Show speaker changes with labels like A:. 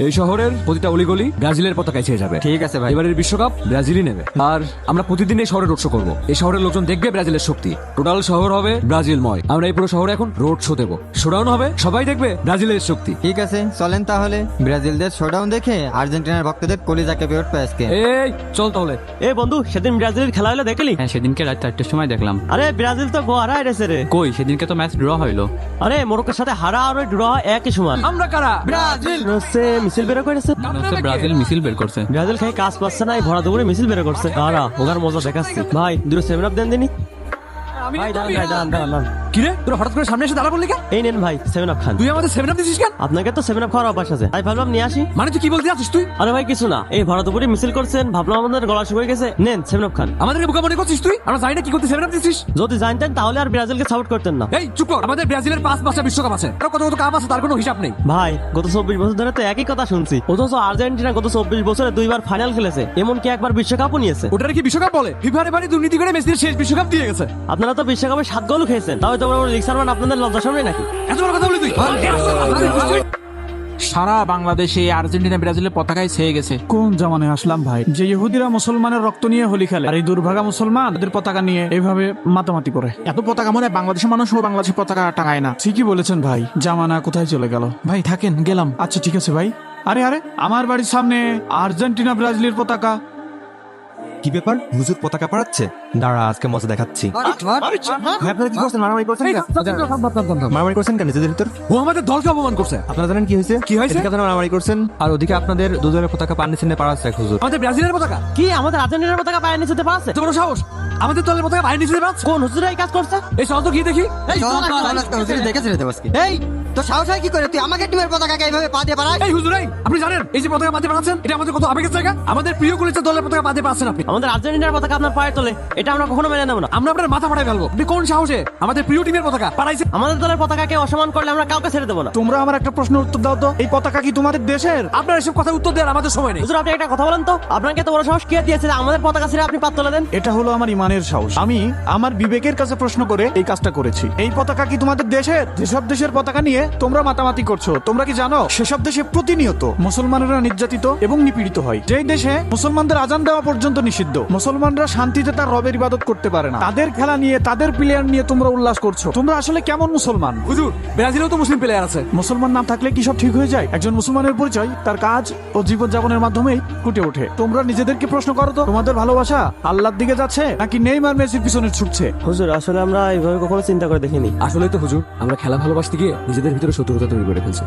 A: এই শহরের প্রতিটা অলিগলি ব্রাজিলের পতাকায় ছেয়ে যাবে।
B: ঠিক আছে ভাই।
A: এবারের বিশ্বকাপ ব্রাজিলই নেবে। আর আমরা প্রতিদিন এই শহরে রোড শো করবো। এই শহরের লোকজন দেখবে ব্রাজিলের শক্তি। টোটাল শহর হবে ব্রাজিলময়। আমরা এই পুরো শহরে এখন রোড শো দেবো। শোডাউন হবে, সবাই দেখবে ব্রাজিলের শক্তি।
B: ঠিক আছে, চলেন তাহলে। ব্রাজিলদের শোডাউন দেখে আর্জেন্টিনার ভক্তদের কলিজা কেঁপে উঠবে আজকে।
A: এই চল তাহলে।
C: এ বন্ধু, সেদিন ব্রাজিলের খেলা হলো দেখলি?
D: হ্যাঁ, সেদিনকে রাত 4টার সময় দেখলাম।
C: আরে ব্রাজিল তো গোয়া হারায় গেছে রে।
D: কই, সেদিনকে তো ম্যাচ ড্র হইলো।
C: আরে মরক্কোর সাথে হারা আর ড্র একই সমান।
A: আমরা কারা?
C: ব্রাজিল হচ্ছে মিছিল বের করেছে।
D: ব্রাজিল মিছিল বের করছে।
C: ব্রাজিল খেয়ে কাজ পাচ্ছে না, এই ভরা দুপুরে মিছিল বের করছে। আরা ওগার মজা দেখাচ্ছি ভাই। দুটো 7 আপ দেন দিনি ভাই। দাঁড়ান।
A: কিরে তোরা হঠাৎ করে সামনে এসে দাঁড়া বললি কেন?
C: এই নেন ভাই 7 আপ খান।
A: তুই আমাদের 7 আপ দিছিস কেন?
C: আপনাকে তো 7 আপ খাওয়ার অভ্যাস আছে, তাই ভাবলাম নিয়ে আসি।
A: মানে তুই কি বলতে যাচ্ছিস তুই?
C: আরে ভাই কিছু না, এই ভরা দুপুরে মিছিল করছেন, ভাবলাম আমাদের গলা শুকিয়ে গেছে, নেন 7 আপ খান।
A: আমাদেরকে বোকা মনে করছিস তুই? আমরা জানি না কি করতে 7 আপ দিছিস।
C: যদি জানতেন তাহলে আর ব্রাজিলকে সাপোর্ট করতেন না।
A: এই চুপ কর। আমাদের ব্রাজিলের 5 বিশ্বকাপ আছে। আর কত কত কাপ আছে তার কোনো হিসাব নেই।
C: ভাই গত 24 বছর ধরে তো একই কথা শুনছি, অথচ আর্জেন্টিনা গত 24 বছরে 2বার ফাইনাল খেলেছে, এমনকি একবার বিশ্বকাপও নিয়েছে।
A: ওটার কি বিশ্বকাপ বলে? ফিফারে বারে দুর্নীতি করে মেসির শেষ বিশ্বকাপ দিয়ে গেছে।
C: আপনারা তো বিশ্বকাপে 7 গোল খেয়েছেন, তাও তো লিগ সারমান আপনাদের লজ্জা শরম নেই নাকি?
A: এত বড় কথা বলি তুই?
E: সারা বাংলাদেশে আর্জেন্টিনা ব্রাজিলের পতাকায় ছেয়ে গেছে। কোন জামানে আসলাম ভাই, যে ইহুদিরা মুসলমানের রক্ত নিয়ে হোলি খেলে, আর এই দুর্ভাগা মুসলমান ওদের পতাকা নিয়ে এভাবে মাতামাতি করে। এত পতাকা মনে হয় বাংলাদেশের মানুষ ও বাংলাদেশের পতাকা টাঙায় না। ঠিকই বলেছেন ভাই, জামানা কোথায় চলে গেল। ভাই থাকেন, গেলাম। আচ্ছা ঠিক আছে ভাই। আরে আরে, আমার বাড়ির সামনে আর্জেন্টিনা ব্রাজিলের পতাকা।
F: কি ব্যাপার, হুজুর পতাকা পাড়াচ্ছে? দাঁড়া, আজকে মজা দেখাচ্ছি। ভাই, আপনারা কি করছেন? মারামারি করছেন কেন? মারামারি করছেন কেন নিজেদের ভিতর?
A: ও আমাদের দলকে অপমান করছে।
F: আপনারা জানেন কি হয়েছে?
A: কি হয়েছে?
F: এদিকে আপনারা মারামারি করছেন, আর ওদিকে আপনাদের দুজনের পতাকা পান নিচে পাড়াচ্ছে এক হুজুর।
A: আমাদের ব্রাজিলের পতাকা?
C: কি আমাদের আর্জেন্টিনার পতাকা পায়ে নিচে যেতে পারছে?
A: এত বড় সাহস! আমাদের দলের পতাকা বাইরে নিচে পাচ্ছে।
C: কোন হুজুরা এই কাজ করছে?
A: এই চল তো গিয়ে দেখি।
B: এই তো সাহস হয় কি করে তুই আমাকে টিমের পতাকাকে এইভাবে পা দিয়ে পাড়াস?
A: এই হুজুর, এই আপনি জানেন এই যে পতাকা পাতে পাচ্ছেন এটা আমাদের কত আবেগের জায়গা? আমাদের প্রিয় কলিজা দলের পতাকা পাতে পাচ্ছেন আপনি।
C: আমাদের আর্জেন্টিনার পতাকা আপনার পায়ে তোলে, এটা আমরা কখনো মেনে নেব না।
A: আমরা আপনার মাথা ফাটাই ফেলবো। আপনি কোন সাহসে আমাদের প্রিয় টিমের পতাকা পাড়াইছেন?
C: আমাদের দলের পতাকাকে অসম্মান করলে আমরা কাউকে ছেড়ে দেবো না।
E: তোমরা আমার একটা প্রশ্নের উত্তর দাও তো, এই পতাকা কি তোমাদের দেশের?
A: আপনার এসব কথা উত্তর দেওয়ার আমাদের সময় নেই।
C: হুজুর আপনি একটা কথা বলেন তো, আপনাকে তো বড় সাহস কে দিয়েছে যে আমাদের পতাকা ছেড়ে আপনি পাত তুলে দেন?
E: এটা হলো আমার ইমানের সাহস। আমি আমার বিবেকের কাছে প্রশ্ন করে এই কাজটা করেছি। এই পতাকা কি তোমাদের দেশের? যেসব দেশের পতাকা নিয়ে তোমরা মাতামাতি করছো, তোমরা কি জানো সেসব দেশে প্রতিনিয়ত মুসলমানেরা নির্যাতিত এবং নিপীড়িত হয়? যেই দেশে মুসলমানদের আজান দেওয়া পর্যন্ত নিষিদ্ধ, মুসলমানরা শান্তিতে তার রবের ইবাদত করতে পারে না, তাদের খেলা নিয়ে, তাদের প্লেয়ার নিয়ে তোমরা উল্লাস করছো। তোমরা আসলে কেমন মুসলমান?
A: হুজুর, ব্রাজিলেও তো মুসলিম প্লেয়ার আছে।
E: মুসলমান নাম থাকলে কি সব ঠিক হয়ে যায়? একজন মুসলমানের পরিচয় তার কাজ ও জীবনযাপনের মাধ্যমেই ফুটে ওঠে। তোমরা নিজেদেরকে প্রশ্ন করো তো, তোমাদের ভালোবাসা আল্লাহর দিকে যাচ্ছে নাকি নেইমার মেসির পিছনে ছুটছে?
C: হুজুর আসলে আমরা এইভাবে কখনো চিন্তা করে দেখিনি।
A: আসলে তো হুজুর, আমরা খেলা ভালোবাসতে গিয়ে নিজেদের ভিতরে শত্রুতা তৈরি করে ফেলছি।